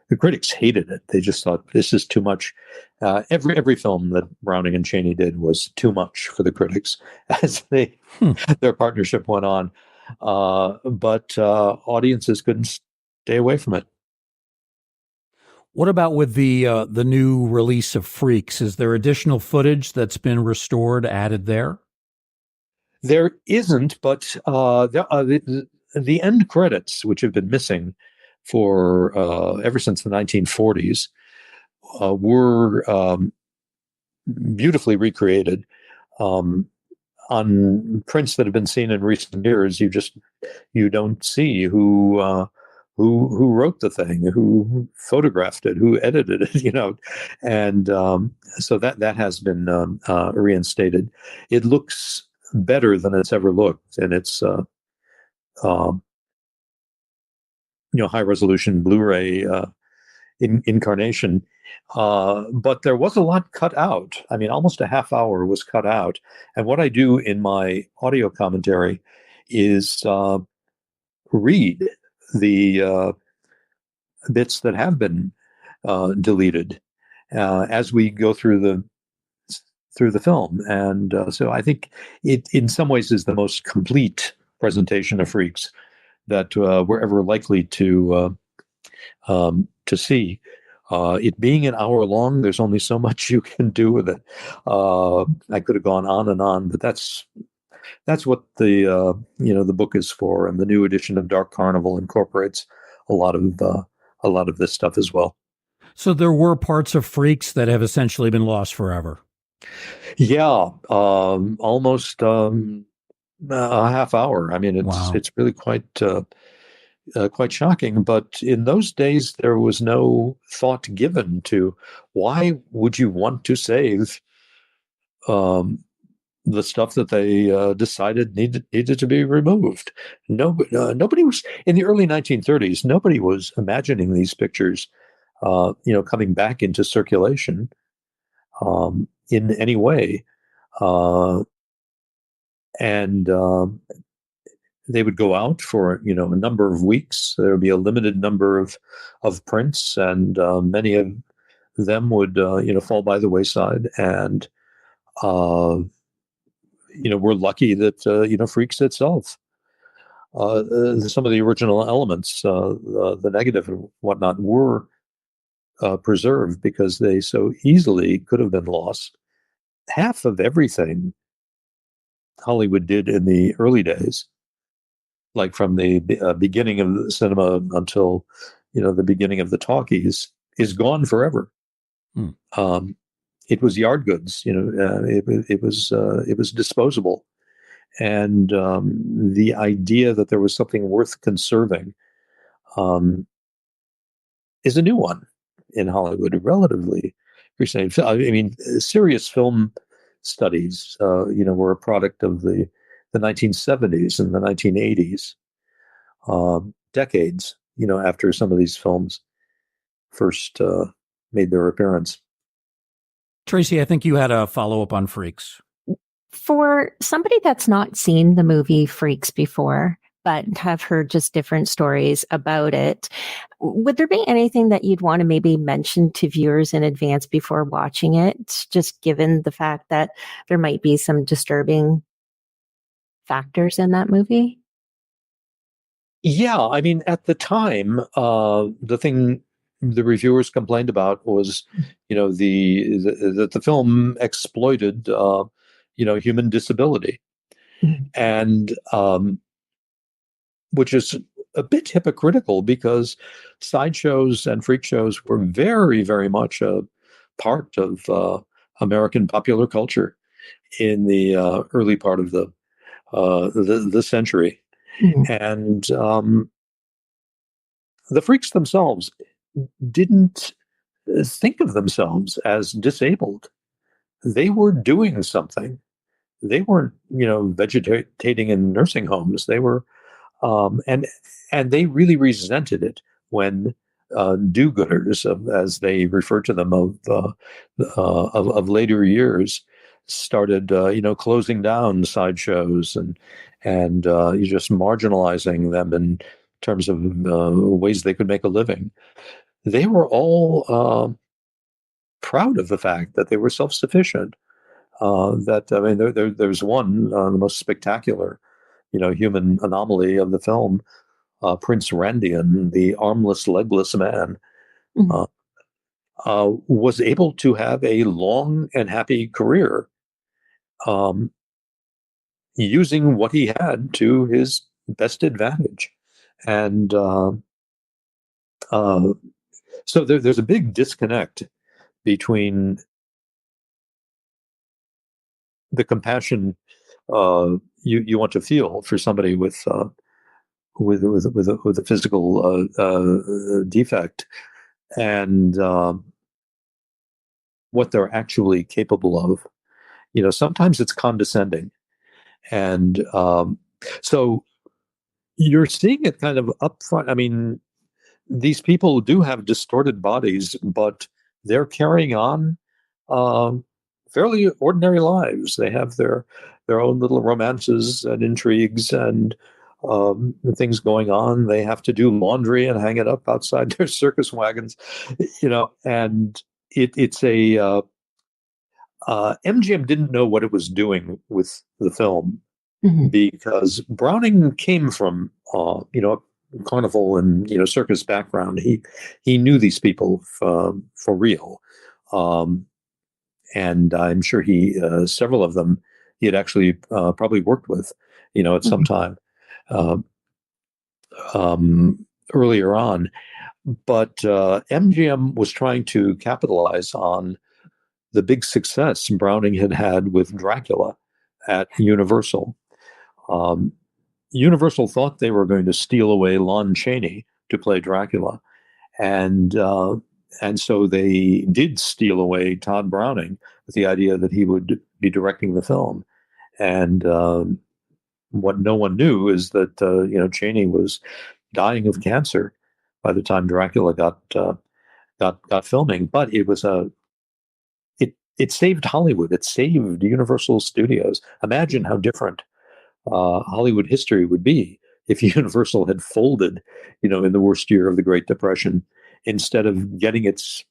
C: The critics hated it. They just thought this is too much. Every film that Browning and Chaney did was too much for the critics as their partnership went on. But audiences couldn't stay away from it.
A: What about with the new release of Freaks? Is there additional footage that's been restored, added there?
C: There isn't, but the end credits, which have been missing for ever since the 1940s, were beautifully recreated on prints that have been seen in recent years. You don't see who wrote the thing, who photographed it, who edited it, and so that has been reinstated. It looks better than it's ever looked, and it's high resolution Blu-ray incarnation. But there was a lot cut out. I mean, almost a half hour was cut out. And what I do in my audio commentary is read the bits that have been deleted as we go through the film. And so I think it in some ways is the most complete presentation of Freaks that we're ever likely to see. It being an hour long, there's only so much you can do with it. I could have gone on and on, but that's what the book is for. And the new edition of Dark Carnival incorporates a lot of this stuff as well. So there were parts of Freaks that have essentially been lost forever. Yeah, almost a half hour. I mean, it's really quite shocking. But in those days, there was no thought given to why would you want to save the stuff that they decided needed to be removed. Nobody was in the early 1930s. Nobody was imagining these pictures, coming back into circulation in any way, and they would go out for a number of weeks. There would be a limited number of prints, and many of them would fall by the wayside. And we're lucky that Freaks itself some of the original elements, the negative and whatnot, were preserved because they so easily could have been lost. Half of everything Hollywood did in the early days, like from the beginning of the cinema until the beginning of the talkies, is gone forever.
A: Hmm.
C: It was yard goods. It was disposable, and the idea that there was something worth conserving is a new one in Hollywood, relatively recently. I mean, serious film studies, were a product of the 1970s and the 1980s, decades, after some of these films first made their appearance.
A: Tracy, I think you had a follow-up on Freaks.
B: For somebody that's not seen the movie Freaks before, but have heard just different stories about it, would there be anything that you'd want to maybe mention to viewers in advance before watching it, just given the fact that there might be some disturbing factors in that movie?
C: Yeah, I mean, at the time, the thing the reviewers complained about was, that the film exploited, human disability,
B: Mhm.
C: and which is a bit hypocritical because sideshows and freak shows were very, very much a part of American popular culture in the early part of the century.
B: Mhm.
C: And the freaks themselves didn't think of themselves as disabled. They were doing something. They weren't, vegetating in nursing homes. They were, and they really resented it when do-gooders, as they refer to them, of later years, started, closing down sideshows and you just marginalizing them in terms of ways they could make a living. They were all proud of the fact that they were self-sufficient. There's one, the most spectacular, human anomaly of the film, Prince Randian, the armless, legless man,
B: Mhm.
C: uh, was able to have a long and happy career, um, using what he had to his best advantage. And uh, so there's a big disconnect between the compassion you want to feel for somebody with a physical defect and what they're actually capable of. Sometimes it's condescending, and so you're seeing it kind of up front. I mean, these people do have distorted bodies, but they're carrying on um, fairly ordinary lives. They have their own little romances and intrigues and things going on. They have to do laundry and hang it up outside their circus wagons, and it's a MGM didn't know what it was doing with the film
B: Mhm.
C: because Browning came from carnival and circus background. He knew these people for real, um, and I'm sure he several of them he had actually probably worked with, at some
B: Mhm.
C: time uh, earlier on. But MGM was trying to capitalize on the big success Browning had had with Dracula at Universal. Um, Universal thought they were going to steal away Lon Chaney to play Dracula, and so they did steal away Todd Browning with the idea that he would be directing the film. And what no one knew is that Chaney was dying of cancer by the time Dracula got filming. But it saved Hollywood. It saved Universal Studios. Imagine how different Hollywood history would be if Universal had folded, in the worst year of the Great Depression, instead of getting its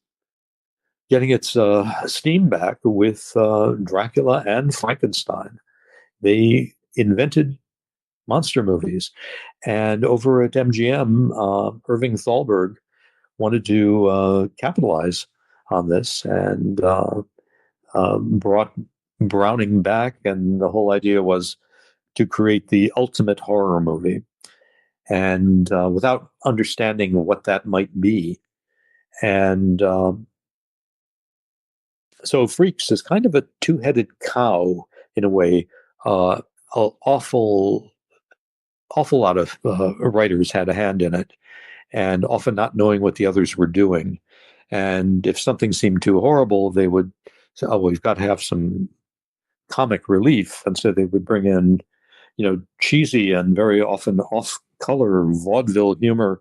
C: steam back with Dracula and Frankenstein. They invented monster movies. And over at MGM, Irving Thalberg wanted to capitalize on this and brought Browning back. And the whole idea was to create the ultimate horror movie. And without understanding what that might be. And so Freaks is kind of a two-headed cow in a way. An awful lot of writers had a hand in it, and often not knowing what the others were doing. And if something seemed too horrible, they would say, "Oh, we've got to have some comic relief," and so they would bring in, cheesy and very often off-color vaudeville humor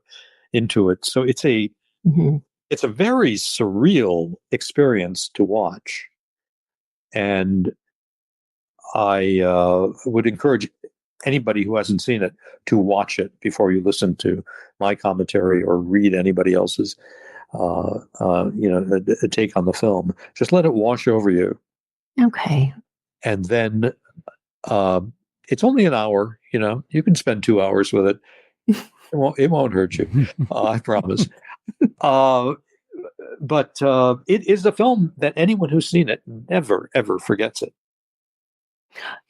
C: into it. So it's a very surreal experience to watch, and I would encourage anybody who hasn't seen it to watch it before you listen to my commentary or read anybody else's, a take on the film. Just let it wash over you.
B: Okay.
C: And then it's only an hour. You can spend 2 hours with it. It won't hurt you. I promise. But it is a film that anyone who's seen it never, ever forgets it.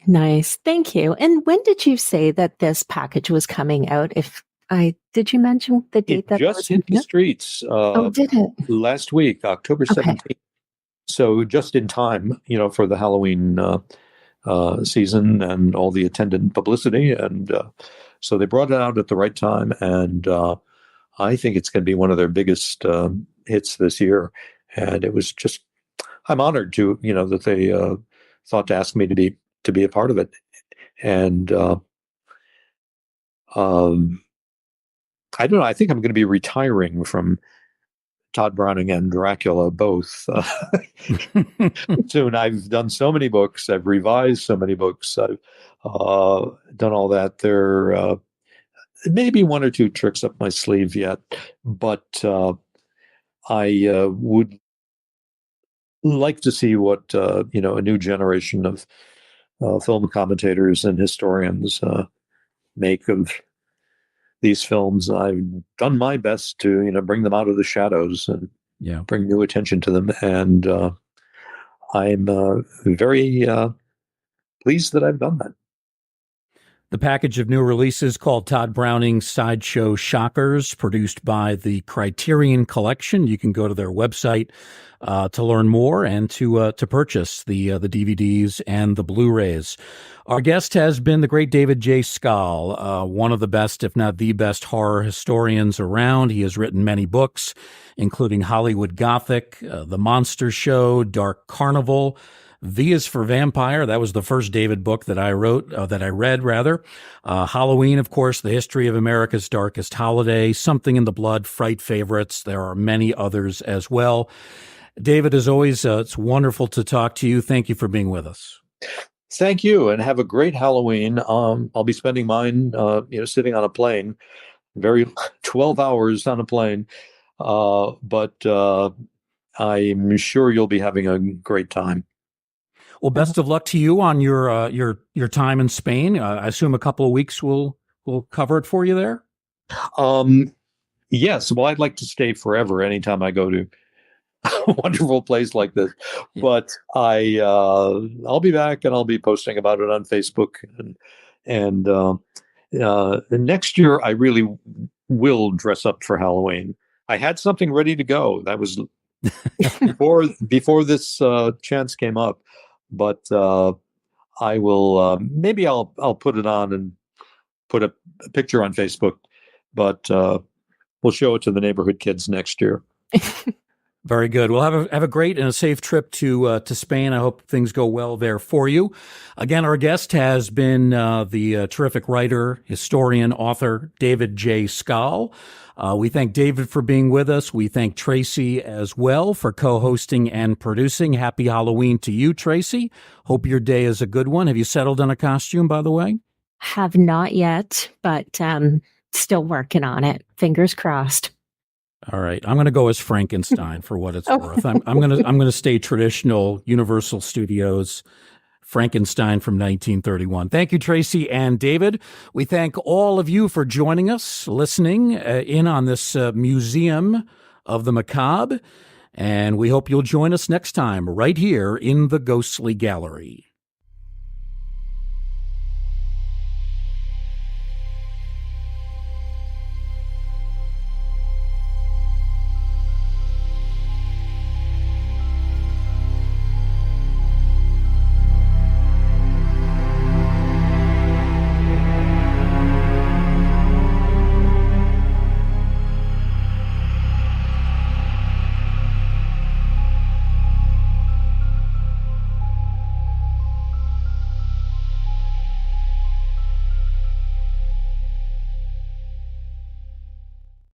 B: Nice. Thank you. And when did you say that this package was coming out? Did you mention the date that
C: just hit the streets?
B: Did it?
C: Last week, October 17th. So just in time, for the Halloween season and all the attendant publicity. And so they brought it out at the right time. And I think it's going to be one of their biggest hits this year. And it was just, I'm honored to, that they thought to ask me to be a part of it. And I don't know, I think I'm going to be retiring from Todd Browning and Dracula both soon. I've done so many books. I've revised so many books. I've done all that. There maybe one or two tricks up my sleeve yet, but I would like to see what a new generation of film commentators and historians make of these films. I've done my best to bring them out of the shadows and bring new attention to them, and I'm very pleased that I've done that.
A: The package of new releases called Todd Browning's Sideshow Shockers, produced by the Criterion Collection. You can go to their website to learn more and to purchase the DVDs and the Blu-rays. Our guest has been the great David J. Skal, one of the best, if not the best, horror historians around. He has written many books, including Hollywood Gothic, The Monster Show, Dark Carnival, V is for Vampire. That was the first David book that I read. Halloween, of course, The History of America's Darkest Holiday, Something in the Blood, Fright Favorites. There are many others as well. David, as always, it's wonderful to talk to you. Thank you for being with us.
C: Thank you, and have a great Halloween. I'll be spending mine, sitting on a plane, 12 hours on a plane. But I'm sure you'll be having a great time.
A: Well, best of luck to you on your time in Spain. I assume a couple of weeks will cover it for you there.
C: Yes. Well, I'd like to stay forever anytime I go to a wonderful place like this. Yeah. But I'll be back, and I'll be posting about it on Facebook. And next year, I really will dress up for Halloween. I had something ready to go. That was before this chance came up. But I will maybe I'll put it on and put a picture on Facebook. But we'll show it to the neighborhood kids next year.
A: Very good. Well, have a great and a safe trip to Spain. I hope things go well there for you. Again, our guest has been the terrific writer, historian, author David J. Skal. We thank David for being with us. We thank Tracy as well for co-hosting and producing. Happy Halloween to you, Tracy. Hope your day is a good one. Have you settled on a costume, by the way?
B: Have not yet, but still working on it. Fingers crossed.
A: All right, I'm going to go as Frankenstein for what it's worth. I'm going to stay traditional Universal Studios Frankenstein from 1931. Thank you, Tracy and David. We thank all of you for joining us, listening in on this Museum of the Macabre, and we hope you'll join us next time right here in the Ghostly Gallery.